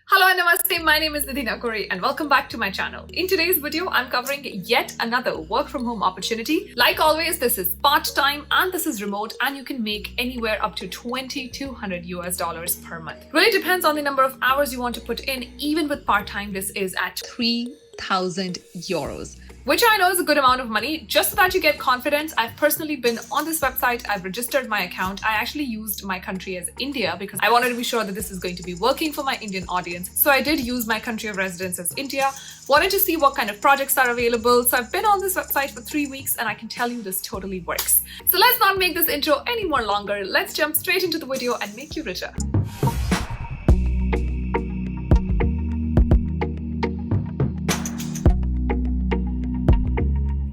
Hello and namaste, my name is Nidhi Nagori and welcome back to my channel. In today's video, I'm covering yet another work from home opportunity. Like always, this is part-time and this is remote and you can make anywhere up to $2,200 per month. Really depends on the number of hours you want to put in. Even with part-time, this is at 3,000 euros. Which I know is a good amount of money. Just so that you get confidence, I've personally been on this website, I've registered my account. I actually used my country as India because I wanted to be sure that this is going to be working for my Indian audience. So I did use my country of residence as India, wanted to see what kind of projects are available. So I've been on this website for 3 weeks and I can tell you this totally works. So let's not make this intro any more longer. Let's jump straight into the video and make you richer.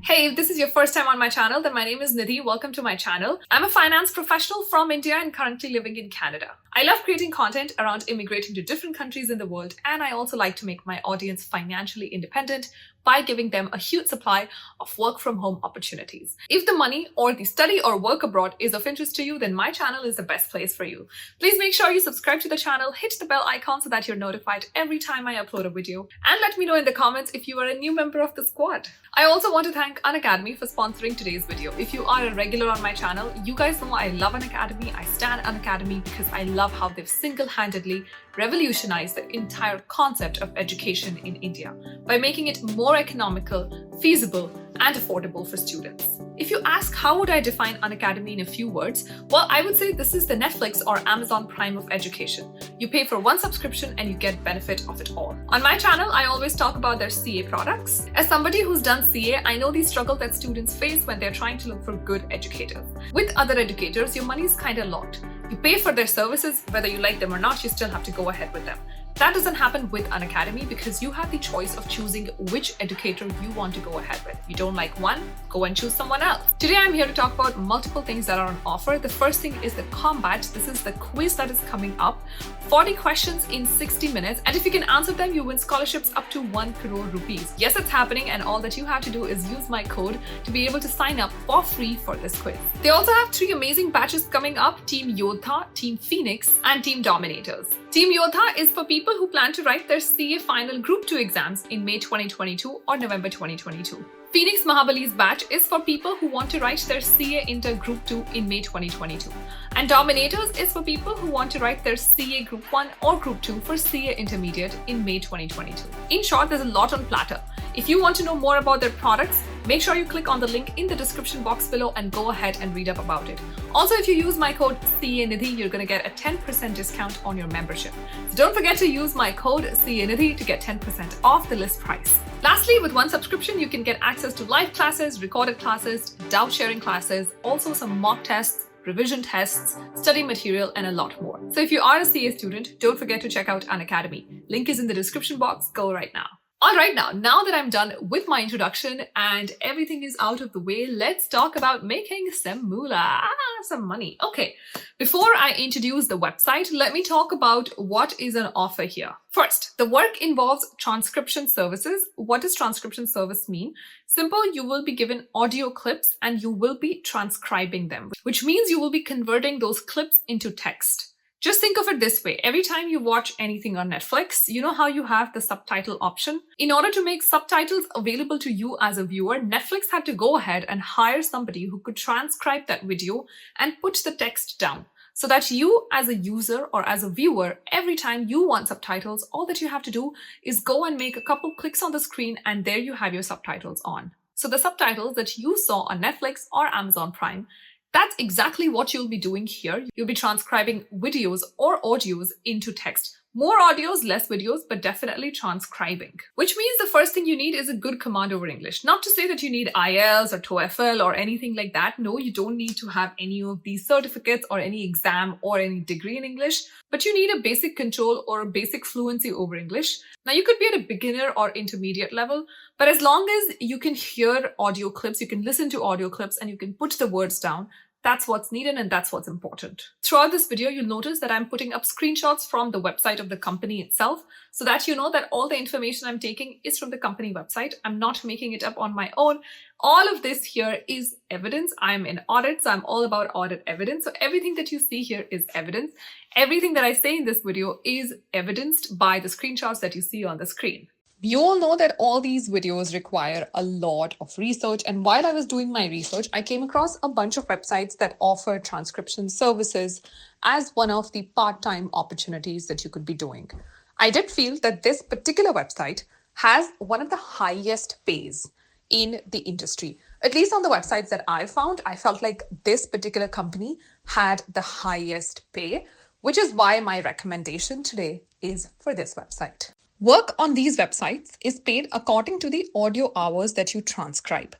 Hey, if this is your first time on my channel, then my name is Nidhi. Welcome to my channel. I'm a finance professional from India and currently living in Canada. I love creating content around immigrating to different countries in the world, and I also like to make my audience financially independent by giving them a huge supply of work from home opportunities. If the money or the study or work abroad is of interest to you, then my channel is the best place for you. Please make sure you subscribe to the channel, hit the bell icon so that you're notified every time I upload a video, and let me know in the comments if you are a new member of the squad. I also want to thank Unacademy for sponsoring today's video. If you are a regular on my channel, you guys know I love Unacademy. I stand Unacademy because I love how they've single-handedly revolutionized the entire concept of education in India by making it more economical, feasible, and affordable for students. If you ask how would I define Unacademy in a few words, well, I would say this is the Netflix or Amazon Prime of education. You pay for one subscription and you get benefit of it all. On my channel, I always talk about their CA products. As somebody who's done CA, I know the struggle that students face when they're trying to look for good educators. With other educators, your money is kind of locked. You pay for their services, whether you like them or not, you still have to go ahead with them. That doesn't happen with Unacademy because you have the choice of choosing which educator you want to go ahead with. If you don't like one, go and choose someone else. Today I'm here to talk about multiple things that are on offer. The first thing is the Combat. This is the quiz that is coming up. 40 questions in 60 minutes, and if you can answer them, you win scholarships up to 1 crore rupees. Yes, it's happening, and all that you have to do is use my code to be able to sign up for free for this quiz. They also have 3 amazing batches coming up: Team Yodha, Team Phoenix, and Team Dominators. Team Yodha is for people who plan to write their CA Final Group 2 exams in May 2022 or November 2022. Phoenix Mahabali's batch is for people who want to write their CA Inter Group 2 in May 2022. And Dominators is for people who want to write their CA Group 1 or Group 2 for CA Intermediate in May 2022. In short, there's a lot on platter. If you want to know more about their products, make sure you click on the link in the description box below and go ahead and read up about it. Also, if you use my code CANIDHI, you're going to get a 10% discount on your membership. So don't forget to use my code CANIDHI to get 10% off the list price. Lastly, with one subscription, you can get access to live classes, recorded classes, doubt sharing classes, also some mock tests, revision tests, study material, and a lot more. So if you are a CA student, don't forget to check out Unacademy. Link is in the description box. Go right now. Alright, now that I'm done with my introduction and everything is out of the way, let's talk about making some moolah, some money. Okay, before I introduce the website, let me talk about what is on offer here. First, the work involves transcription services. What does transcription service mean? Simple, you will be given audio clips and you will be transcribing them, which means you will be converting those clips into text. Just think of it this way. Every time you watch anything on Netflix, you know how you have the subtitle option? In order to make subtitles available to you as a viewer, Netflix had to go ahead and hire somebody who could transcribe that video and put the text down. So that you as a user or as a viewer, every time you want subtitles, all that you have to do is go and make a couple clicks on the screen and there you have your subtitles on. So the subtitles that you saw on Netflix or Amazon Prime, that's exactly what you'll be doing here. You'll be transcribing videos or audios into text. More audios, less videos, but definitely transcribing. Which means the first thing you need is a good command over English. Not to say that you need IELTS or TOEFL or anything like that. No, you don't need to have any of these certificates or any exam or any degree in English, but you need a basic control or a basic fluency over English. Now, you could be at a beginner or intermediate level, but as long as you can hear audio clips, you can listen to audio clips and you can put the words down, That's what's needed and that's what's important. Throughout this video, you'll notice that I'm putting up screenshots from the website of the company itself so that you know that all the information I'm taking is from the company website. I'm not making it up on my own. All of this here is evidence. I'm in audit, so I'm all about audit evidence. So everything that you see here is evidence. Everything that I say in this video is evidenced by the screenshots that you see on the screen. You all know that all these videos require a lot of research, and while I was doing my research, I came across a bunch of websites that offer transcription services as one of the part-time opportunities that you could be doing. I did feel that this particular website has one of the highest pays in the industry. At least on the websites that I found, I felt like this particular company had the highest pay, which is why my recommendation today is for this website. Work on these websites is paid according to the audio hours that you transcribe.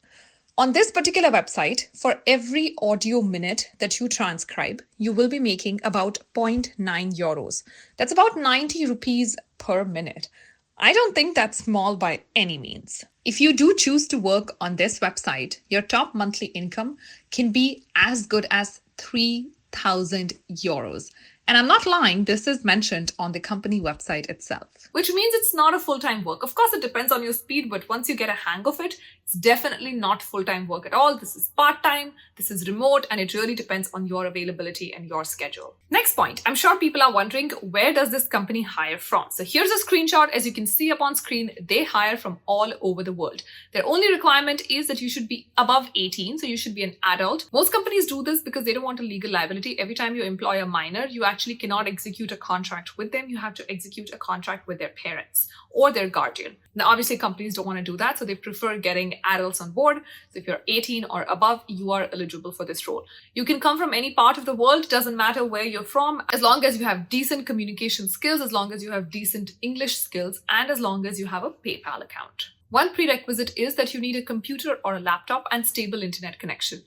On this particular website, for every audio minute that you transcribe, you will be making about 0.9 euros. That's about 90 rupees per minute. I don't think that's small by any means. If you do choose to work on this website, your top monthly income can be as good as 3,000 euros. And I'm not lying, this is mentioned on the company website itself. Which means it's not a full-time work. Of course, it depends on your speed, but once you get a hang of it, it's definitely not full-time work at all. This is part-time, this is remote, and it really depends on your availability and your schedule. Next point, I'm sure people are wondering, where does this company hire from? So here's a screenshot. As you can see up on screen, they hire from all over the world. Their only requirement is that you should be above 18, so you should be an adult. Most companies do this because they don't want a legal liability. Every time you employ a minor, you actually cannot execute a contract with them. You have to execute a contract with their parents or their guardian. Now, obviously, companies don't want to do that, so they prefer getting adults on board. So if you're 18 or above, you are eligible for this role. You can come from any part of the world, doesn't matter where you're from, as long as you have decent communication skills, as long as you have decent English skills, and as long as you have a PayPal account. One prerequisite is that you need a computer or a laptop and stable internet connection.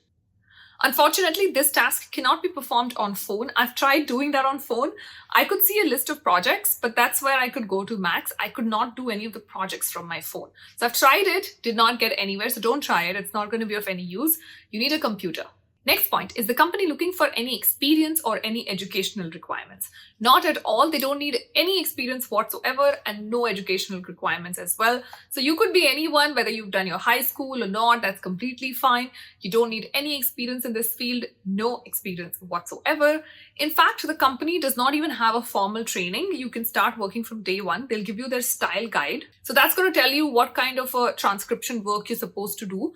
Unfortunately, this task cannot be performed on phone. I've tried doing that on phone. I could see a list of projects, but that's where I could go to max. I could not do any of the projects from my phone. So I've tried it, did not get anywhere. So don't try it. It's not going to be of any use. You need a computer. Next point, is the company looking for any experience or any educational requirements? Not at all. They don't need any experience whatsoever and no educational requirements as well. So you could be anyone, whether you've done your high school or not, that's completely fine. You don't need any experience in this field, no experience whatsoever. In fact, the company does not even have a formal training. You can start working from day one. They'll give you their style guide. So that's going to tell you what kind of a transcription work you're supposed to do.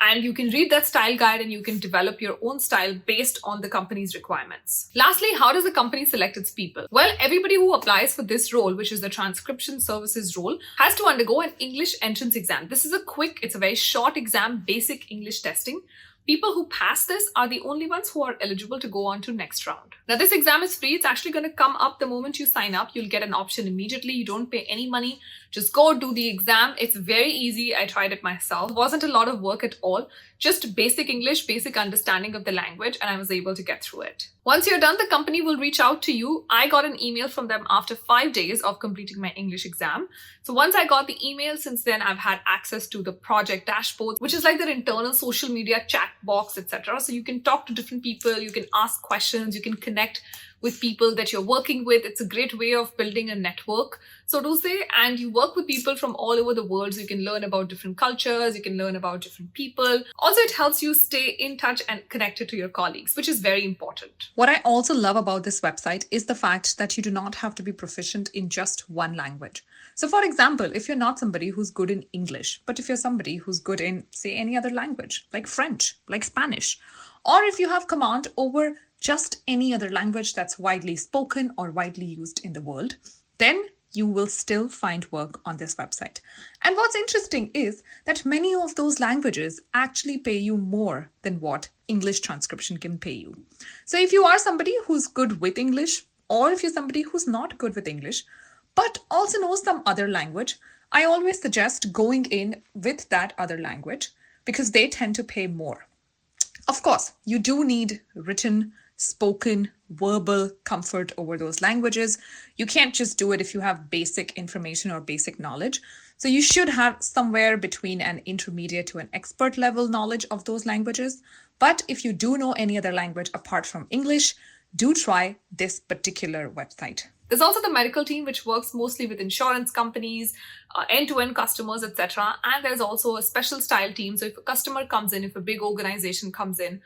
And you can read that style guide and you can develop your own style based on the company's requirements. Lastly, how does the company select its people? Well, everybody who applies for this role, which is the transcription services role, has to undergo an English entrance exam. This is it's a very short exam, basic English testing. People who pass this are the only ones who are eligible to go on to next round. Now, this exam is free. It's actually going to come up the moment you sign up. You'll get an option immediately. You don't pay any money. Just go do the exam. It's very easy. I tried it myself. It wasn't a lot of work at all. Just basic English, basic understanding of the language, and I was able to get through it. Once you're done, the company will reach out to you. I got an email from them after 5 days of completing my English exam. So once I got the email, since then I've had access to the project dashboard, which is like their internal social media chat box, etc. So you can talk to different people, you can ask questions, you can connect with people that you're working with. It's a great way of building a network, so to say, and you work with people from all over the world, so you can learn about different cultures, you can learn about different people. Also, it helps you stay in touch and connected to your colleagues, which is very important. What I also love about this website is the fact that you do not have to be proficient in just one language. So for example, if you're not somebody who's good in English, but if you're somebody who's good in, say, any other language, like French, like Spanish, or if you have command over just any other language that's widely spoken or widely used in the world, then you will still find work on this website. And what's interesting is that many of those languages actually pay you more than what English transcription can pay you. So if you are somebody who's good with English, or if you're somebody who's not good with English, but also knows some other language, I always suggest going in with that other language because they tend to pay more. Of course, you do need written, spoken, verbal comfort over those languages. You can't just do it if you have basic information or basic knowledge. So you should have somewhere between an intermediate to an expert level knowledge of those languages. But if you do know any other language apart from English, do try this particular website. There's also the medical team, which works mostly with insurance companies, end-to-end customers, etc. And there's also a special style team. So if a customer comes in, if a big organization comes in,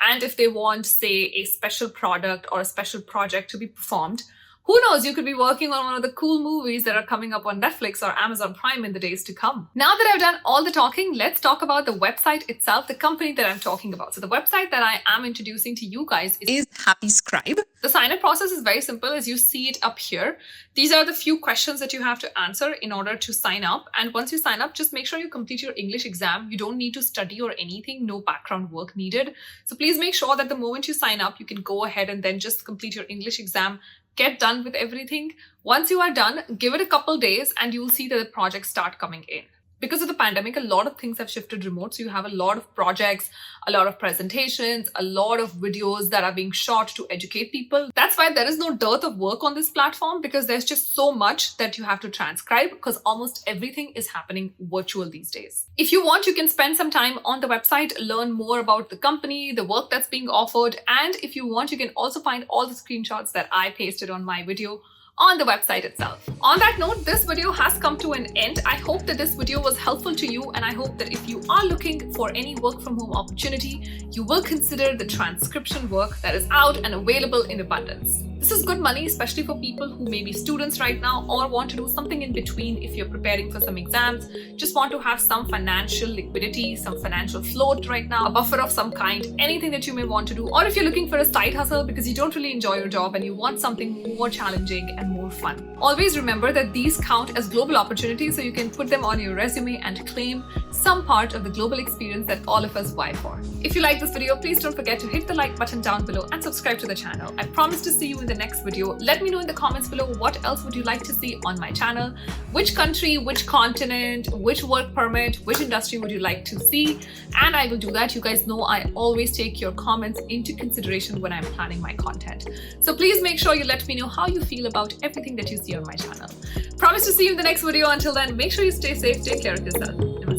and if they want, say, a special product or a special project to be performed, who knows, you could be working on one of the cool movies that are coming up on Netflix or Amazon Prime in the days to come. Now that I've done all the talking, let's talk about the website itself, the company that I'm talking about. So the website that I am introducing to you guys is Happy Scribe. The sign-up process is very simple, as you see it up here. These are the few questions that you have to answer in order to sign up. And once you sign up, just make sure you complete your English exam. You don't need to study or anything, no background work needed. So please make sure that the moment you sign up, you can go ahead and then just complete your English exam. Get done with everything. Once you are done, give it a couple days and you'll see that the projects start coming in. Because of the pandemic, a lot of things have shifted remote. So you have a lot of projects, a lot of presentations, a lot of videos that are being shot to educate people. That's why there is no dearth of work on this platform, because there's just so much that you have to transcribe, because almost everything is happening virtual these days. If you want, you can spend some time on the website, learn more about the company, the work that's being offered. And if you want, you can also find all the screenshots that I pasted on my video on the website itself. On that note, this video has come to an end. I hope that this video was helpful to you, and I hope that if you are looking for any work from home opportunity, you will consider the transcription work that is out and available in abundance. This is good money, especially for people who may be students right now or want to do something in between. If you're preparing for some exams, just want to have some financial liquidity, some financial float right now, a buffer of some kind, anything that you may want to do. Or if you're looking for a side hustle because you don't really enjoy your job and you want something more challenging and more fun. Always remember that these count as global opportunities, so you can put them on your resume and claim some part of the global experience that all of us vie for. If you like this video, please don't forget to hit the like button down below and subscribe to the channel. I promise to see you in the next video. Let me know in the comments below what else would you like to see on my channel. Which country, which continent, which work permit, which industry would you like to see? And I will do that. You guys know I always take your comments into consideration when I'm planning my content. So please make sure you let me know how you feel about everything that you see on my channel. Promise to see you in the next video. Until then, make sure you stay safe, take care of yourself.